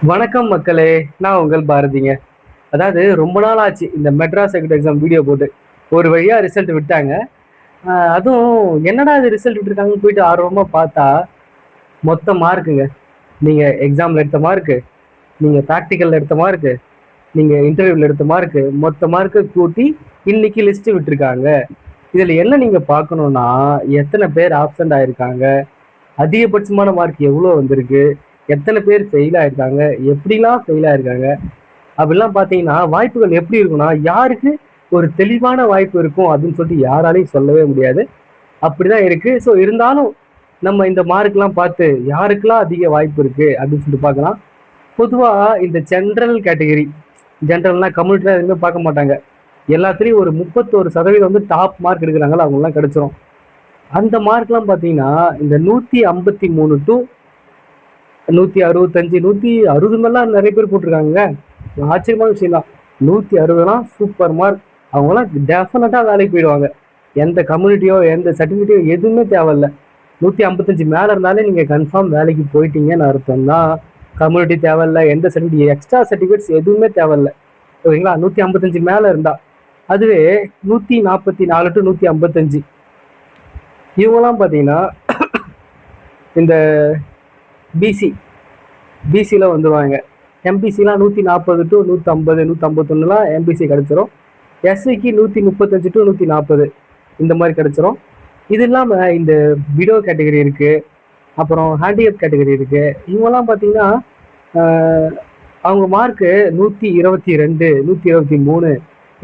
வணக்கம் மக்களே. நான் உங்கள் பாரதிங்க. அதாவது ரொம்ப நாள் ஆச்சு இந்த மெட்ராஸ் செக்ட் எக்ஸாம் வீடியோ போட்டு. ஒரு வழியா ரிசல்ட் விட்டாங்க. அதுவும் என்னடா இது ரிசல்ட் விட்டுருக்காங்கன்னு போயிட்டு ஆர்வமா பார்த்தா மொத்த மார்க்குங்க. நீங்க எக்ஸாம்ல எடுத்த மார்க்கு, நீங்க ப்ராக்டிக்கல்ல எடுத்த மார்க்கு, நீங்க இன்டர்வியூல எடுத்த மார்க்கு, மொத்த மார்க்கு கூட்டி இன்னைக்கு லிஸ்ட் விட்டுருக்காங்க. இதுல என்ன நீங்க பார்க்கணும்னா, எத்தனை பேர் ஆப்சண்ட் ஆயிருக்காங்க, அதிகபட்சமான மார்க் எவ்வளோ வந்திருக்கு, எத்தனை பேர் ஃபெயில் ஆயிருக்காங்க, எப்படிலாம் ஃபெயில் ஆயிருக்காங்க அப்படிலாம் பார்த்தீங்கன்னா வாய்ப்புகள் எப்படி இருக்கும்னா, யாருக்கு ஒரு தெளிவான வாய்ப்பு இருக்கும் அப்படின்னு சொல்லிட்டு யாராலையும் சொல்லவே முடியாது. அப்படிதான் இருக்கு. ஸோ இருந்தாலும் நம்ம இந்த மார்க்லாம் பார்த்து யாருக்கெல்லாம் அதிக வாய்ப்பு இருக்கு அப்படின்னு சொல்லிட்டு பார்க்கலாம். பொதுவா இந்த ஜென்ரல்னா கம்யூனிட்டிலாம் எதுவுமே பார்க்க மாட்டாங்க. எல்லாத்துலேயும் ஒரு 31% வந்து டாப் மார்க் எடுக்கிறாங்களா அவங்களாம் கிடைச்சிரும். அந்த மார்க்லாம் பார்த்தீங்கன்னா இந்த 153 டு 165 160 மேலாம் நிறைய பேர் போட்டிருக்காங்க. ஆச்சரியமான விஷயம் தான். 160லாம் சூப்பர் மார்க். அவங்களாம் டெஃபினட்டா வேலைக்கு போயிடுவாங்க. எந்த கம்யூனிட்டியோ எந்த சர்டிஃபிகேட்டோ எதுவுமே தேவையில்ல. 155 மேல இருந்தாலே நீங்க கன்ஃபார்ம் வேலைக்கு போயிட்டீங்கன்னு அர்த்தம் தான். கம்யூனிட்டி தேவையில்ல, எந்த சர்டிஃபிகேட் எக்ஸ்ட்ரா சர்டிஃபிகேட்ஸ் எதுவுமே தேவையில்ல. ஓகேங்களா? 155 மேல இருந்தா. அதுவே 144 டு 155 இவங்கெல்லாம் பார்த்தீங்கன்னா இந்த பிசியில் வந்துடுவாங்க. எம்பிசிலாம் 140 டு 150 151லாம் எம்பிசி கிடச்சிரும். எஸ்சிக்கு 135 டு 140 இந்த மாதிரி கிடச்சிரும். இது இல்லாமல் இந்த விடோ கேட்டகரி இருக்குது, அப்புறம் ஹேண்டிகேப் கேட்டகரி இருக்குது. இவங்கெல்லாம் பார்த்தீங்கன்னா அவங்க மார்க்கு 122 123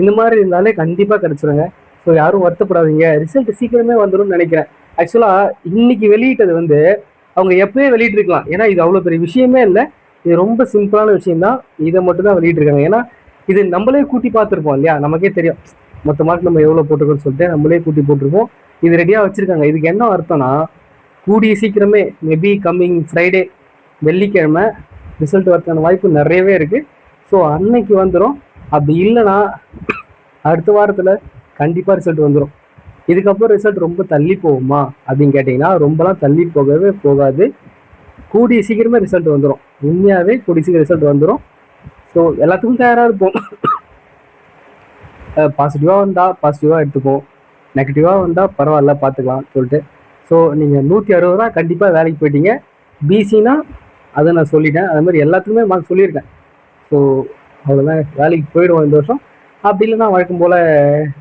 இந்த மாதிரி இருந்தாலே கண்டிப்பாக கிடச்சிருங்க. ஸோ யாரும் வருத்தப்படாதீங்க. ரிசல்ட் சீக்கிரமே வந்துடும் நினைக்கிறேன். ஆக்சுவலாக இன்னைக்கு வெளியிட்டது வந்து அவங்க எப்பயே வெளியிட்டிருக்கலாம். ஏன்னா இது அவ்வளோ பெரிய விஷயமே இல்லை. இது ரொம்ப சிம்பிளான விஷயம்தான். இதை மட்டும் தான் வெளியிட்டிருக்காங்க. ஏன்னா இது நம்மளே கூட்டி பார்த்துருப்போம் இல்லையா, நமக்கே தெரியும் மொத்த மார்க் நம்ம எவ்வளோ போட்டிருக்கோம்னு சொல்லிட்டு நம்மளே கூட்டி போட்டிருப்போம். இது ரெடியாக வச்சுருக்காங்க. இதுக்கு என்ன அர்த்தம்னா, கூடிய சீக்கிரமே மேபி கம்மிங் ஃப்ரைடே வெள்ளிக்கிழமை ரிசல்ட் வரதுக்கான வாய்ப்பு நிறையவே இருக்குது. ஸோ அன்னைக்கு வந்துடும். அப்படி இல்லைன்னா அடுத்த வாரத்தில் கண்டிப்பாக ரிசல்ட் வந்துடும். இதுக்கப்புறம் ரிசல்ட் ரொம்ப தள்ளி போகுமா அப்படின்னு கேட்டிங்கன்னா ரொம்பலாம் தள்ளி போகவே போகாது. கூடிய சீக்கிரமே ரிசல்ட் வந்துடும். உண்மையாகவே கூடிய சீக்கிரம் ரிசல்ட் வந்துடும். ஸோ எல்லாத்துக்கும் தயாராக இருப்போம். பாசிட்டிவாக வந்தால் பாசிட்டிவாக எடுத்துப்போம், நெகட்டிவாக வந்தால் பரவாயில்ல பார்த்துக்கலாம் சொல்லிட்டு. ஸோ நீங்கள் 160 ரூபா கண்டிப்பாக வேலைக்கு போயிட்டீங்க. பிசினா அதை நான் சொல்லிட்டேன். அது மாதிரி எல்லாத்துக்குமே மார்க் சொல்லியிருக்கேன். ஸோ அவ்வளோதான், வேலைக்கு போயிடுவோம் இந்த வருஷம். அப்படி இல்லைன்னா வழக்கம் போல்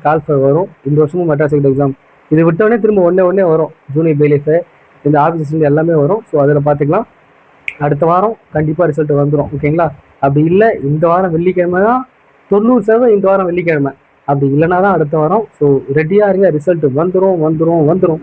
கால்ஃபர் வரும். இந்த வருஷமும் மெட்ராஸ் செக்ட் எக்ஸாம் இது விட்டோடனே திரும்ப ஒன்றே வரும். ஜூனியர் பெய்லிஃபு, இந்த ஆஃபீஸஸ் எல்லாமே வரும். ஸோ அதில் பார்த்துக்கலாம். அடுத்த வாரம் கண்டிப்பாக ரிசல்ட் வந்துடும். ஓகேங்களா? அப்படி இல்லை இந்த வாரம் வெள்ளிக்கிழமை தான் 90% இந்த வாரம் வெள்ளிக்கிழமை. அப்படி இல்லைனா தான் அடுத்த வாரம். ஸோ ரெடியாக இருங்க, ரிசல்ட் வந்துடும் வந்துடும் வந்துடும்.